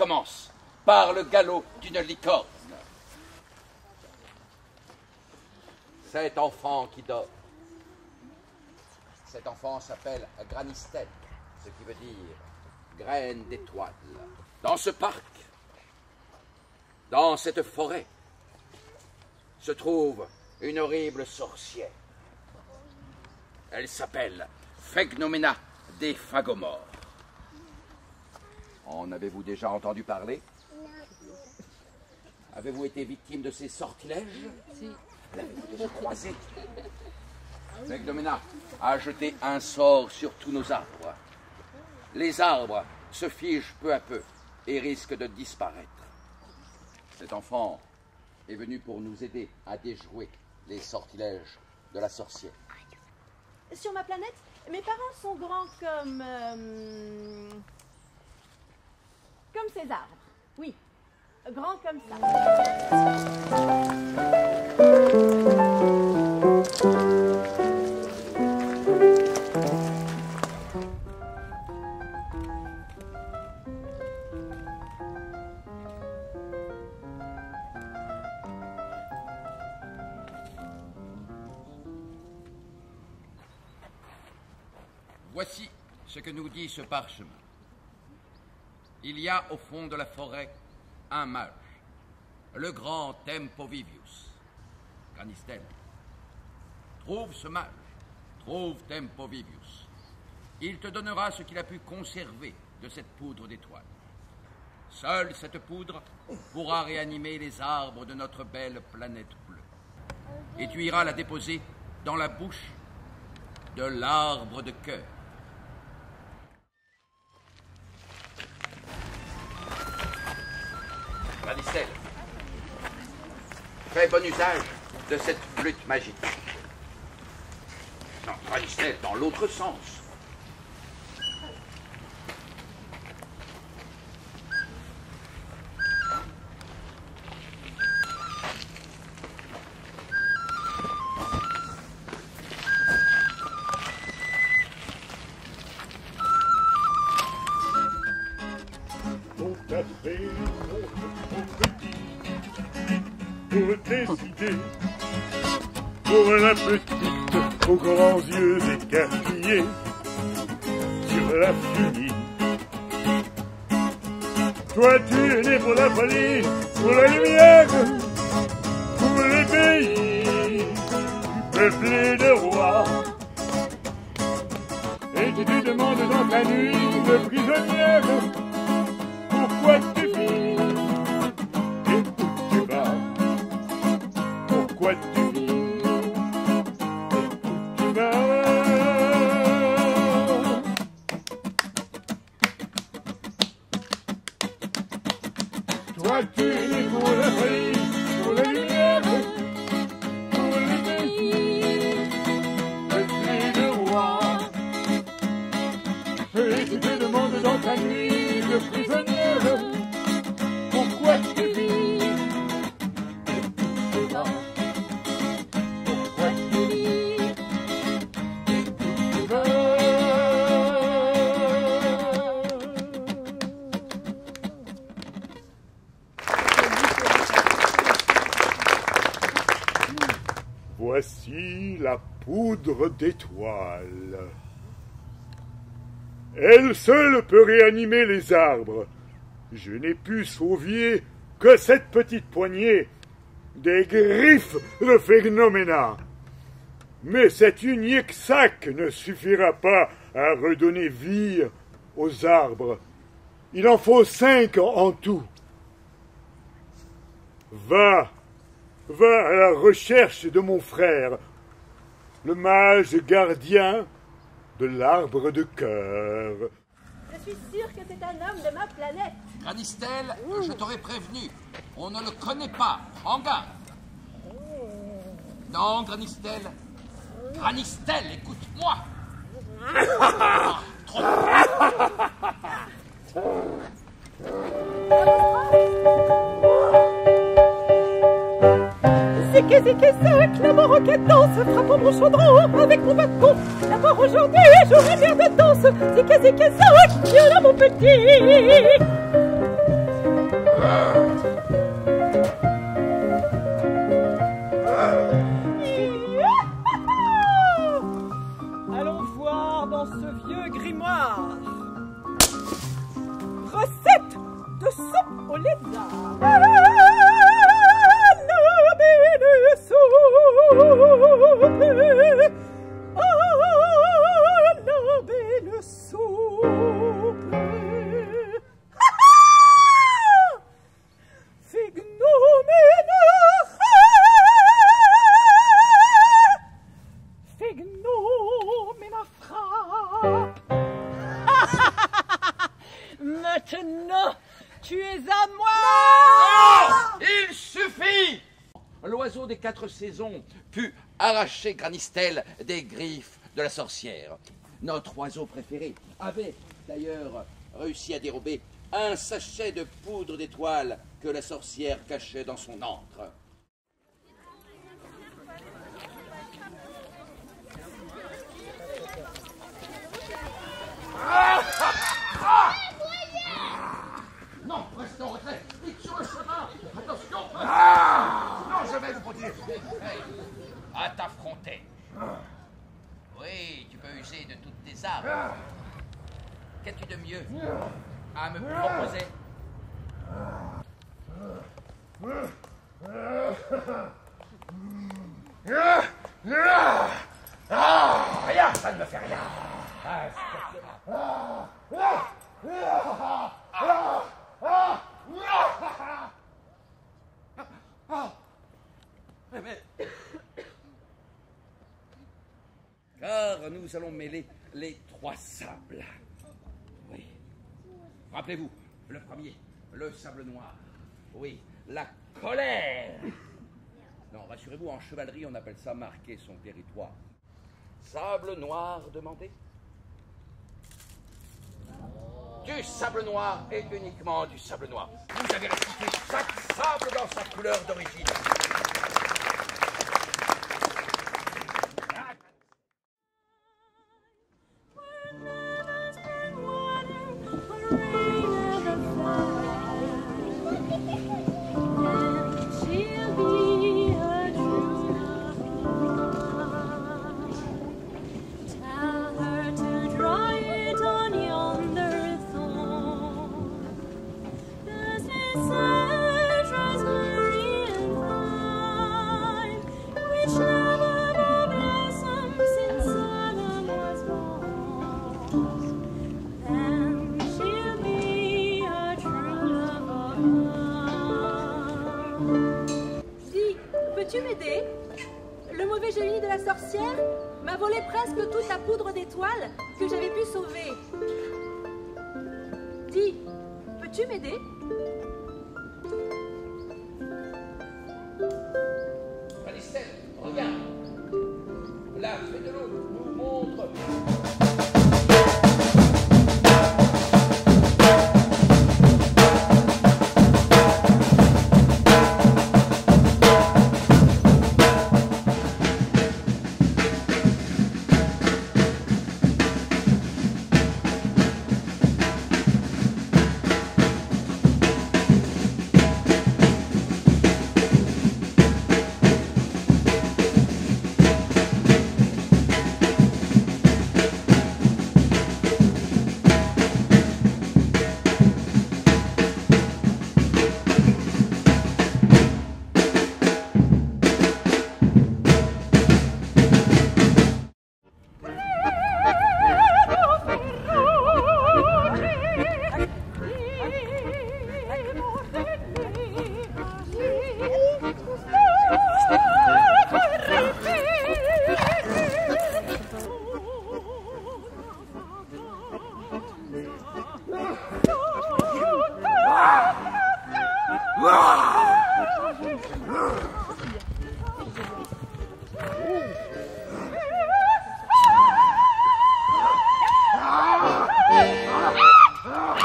commence par le galop d'une licorne. Cet enfant qui dort, cet enfant s'appelle Granistel, ce qui veut dire graine d'étoile. Dans ce parc, dans cette forêt, se trouve une horrible sorcière. Elle s'appelle Phegnomena des Phagomores. En avez-vous déjà entendu parler? Avez-vous été victime de ces sortilèges? Si. L'avez-vous déjà croisé? Phegnomena a jeté un sort sur tous nos arbres. Les arbres se figent peu à peu et risquent de disparaître. Cet enfant est venu pour nous aider à déjouer les sortilèges de la sorcière. Sur ma planète, mes parents sont grands comme ces arbres. Oui, grands comme ça. Voici ce que nous dit ce parchemin. Il y a au fond de la forêt un mage, le grand Tempovivius. Granistel, trouve ce mage, trouve Tempovivius. Il te donnera ce qu'il a pu conserver de cette poudre d'étoiles. Seule cette poudre pourra réanimer les arbres de notre belle planète bleue. Et tu iras la déposer dans la bouche de l'arbre de cœur. Granistel, fais bon usage de cette flûte magique. Non, Granistel, dans l'autre sens. Pour décider, pour la petite aux grands yeux écarquillés sur la funie. Toi tu es né pour la folie, pour la lumière, pour les pays peuplés de rois. Et tu te demandes dans ta nuit de prisonnière, pourquoi tu vis et où tu vas? Pourquoi tu vis et où tu vas? Toi tu es né pour la folie, pour la lumière, pour les pays peuplés de rois. Et tu te demandes dans ta nuit de prisonnière, pourquoi tu vis et où tu vas? Pourquoi tu vis et où tu vas? Voici la poudre d'étoiles. Elle seule peut réanimer les arbres. Je n'ai pu sauver que cette petite poignée des griffes de Phegnomena. Mais cet unique sac ne suffira pas à redonner vie aux arbres. Il en faut 5 en tout. Va à la recherche de mon frère, le mage gardien de l'arbre de cœur. Je suis sûre que c'est un homme de ma planète. Granistel, je t'aurais prévenu. On ne le connaît pas. Prends garde. Non, Granistel. Granistel, écoute-moi. Ah, trop. C'est que ça, que la maroquette danse, frappant mon chaudron avec mon bâton. La part aujourd'hui, j'aurai l'air de danse. C'est que ça, qui est là mon petit. les arbres. La belle soupe. La belle soupe. Maintenant, tu es à moi. Non! Il suffit! L'oiseau des 4 saisons put arracher Granistel des griffes de la sorcière. Notre oiseau préféré avait d'ailleurs réussi à dérober un sachet de poudre d'étoile que la sorcière cachait dans son antre. Non, restez en retrait. Vite sur le chemin. Attention. Non, je vais vous protéger. Hey, à t'affronter. Oui, tu peux user de toutes tes armes. Qu'as-tu de mieux à me proposer? Rien, ça ne me fait rien. Car nous allons mêler les 3 sables. Oui. Rappelez-vous, le premier, le sable noir. Oui, la colère. Non, rassurez-vous, en chevalerie, on appelle ça marquer son territoire. Sable noir, demandez. Du sable noir et uniquement du sable noir. Vous avez restitué chaque sable dans sa couleur d'origine. Peux-tu m'aider? Le mauvais génie de la sorcière m'a volé presque toute la poudre d'étoiles que j'avais pu sauver. Dis, peux-tu m'aider? Granistel, regarde. La fée de l'eau nous montre.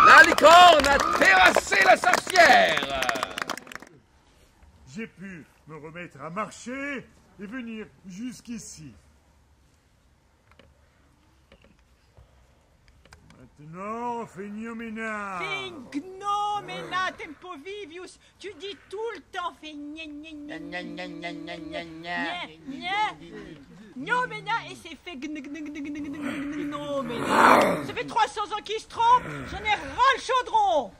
La licorne a terrassé la sorcière. J'ai pu me remettre à marcher et venir jusqu'ici. Maintenant, Phénomena. Phénomena, Tempovivius, tu dis tout le temps Nomena et c'est fait Nomena. Ça fait 300 ans qu'il se trompe, j'en ai ras le chaudron.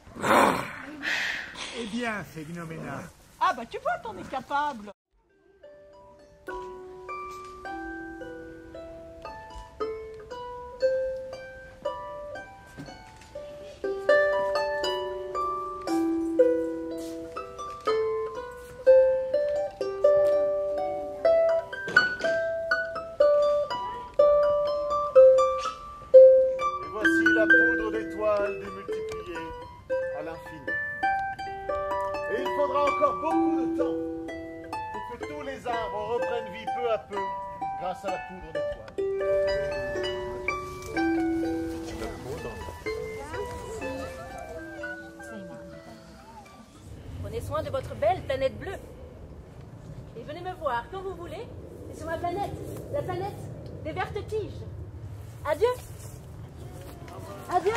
Eh bien, Phénoména. Ah bah tu vois, t'en es capable. Et voici la poudre d'étoiles démultipliée à l'infini. Et il faudra encore beaucoup de temps pour que tous les arbres reprennent vie peu à peu grâce à la poudre d'étoiles. Prenez soin de votre belle planète bleue. Et venez me voir quand vous voulez. C'est sur ma planète, la planète des vertes tiges. Adieu. Adieu.